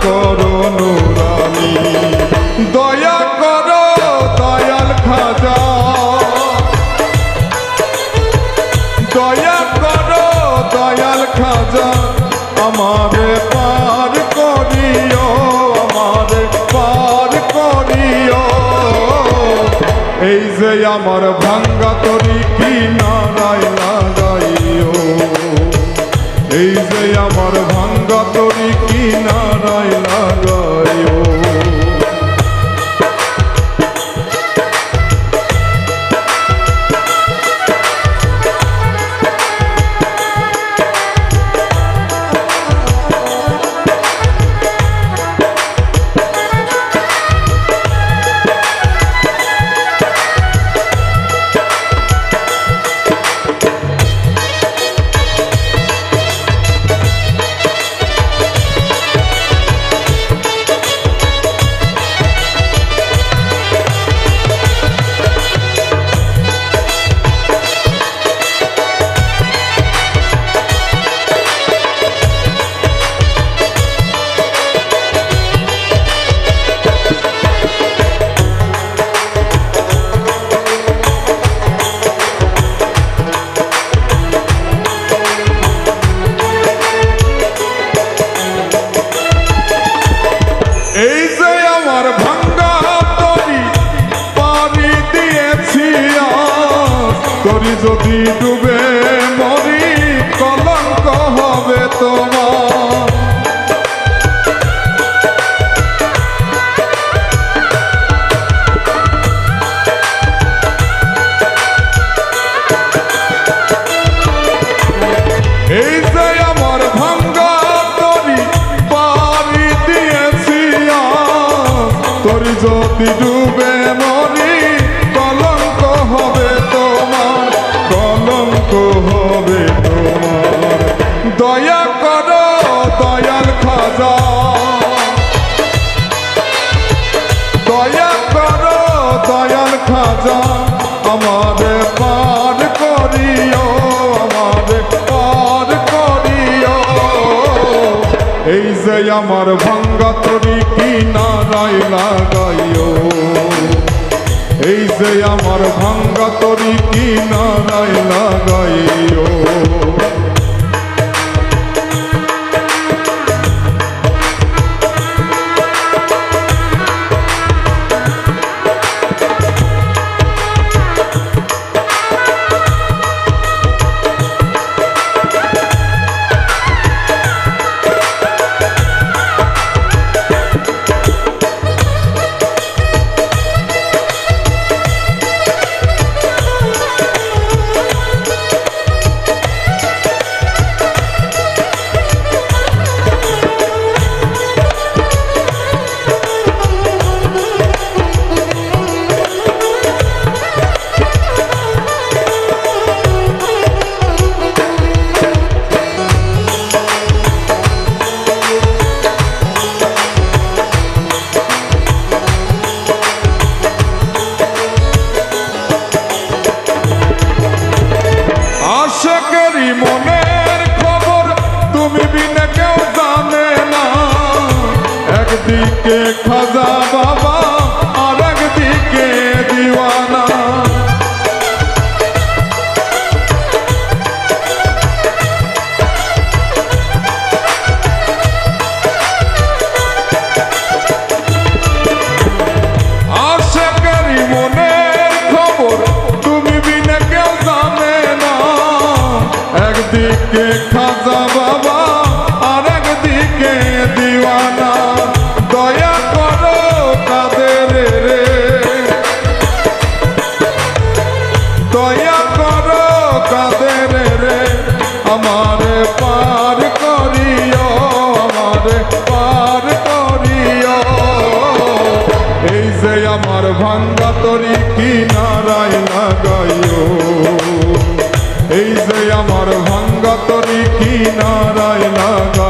করো নুরানি। দয়া করো দয়াল খাজা, দয়া করো দয়াল খাজা, আমারে পার করিও, আমারে পার করিও। এই যে আমার ভাঙ্গা তরি কিনারায় লাগাইও, এই যে আমার ভাঙ্গা তরি কিনারায় লাগাইও। এই যে আমার ভাঙ্গা তরি পানি দিয়েছি, তরি যদি ডুবে মরি কলঙ্ক হবে তোমার। এই যে আমার ভাঙ্গা তরি পানি দিয়েছি, তরি যদি ডুবে মরি কলঙ্ক হবে তোমার, কলঙ্ক হবে তোমার। দয়া করো দয়াল খাজা, দয়া করো দয়াল খাজা, আমারে পার করিও, আমারে পার করিও। এই যে আমার ভাঙ্গা তরি কিনারায় লাগাইও, এই যে আমার ভাঙ্গা তরি কিনারায় লাগাইও। আশিকেরই মনের খবর তুমি বিনে কেউ জানে না, একদিকে খাজা বাবা আর একদিকে দিওয়ানা। আশিকেরই মনের খবর তুমি বিনে কেউ জানে না, একদিকে খাজা বাবা আর একদিকে দিওয়ানা। দয়া করো কাদের রে, দয়া করো কাদের রে, আমারে পার করিও, আমারে পার করিও। এই যে আমার ভাঙ্গা তরি কিনারায় লাগাইও, এই যে আমার ভাঙ্গা তরি কিনারায় লাগা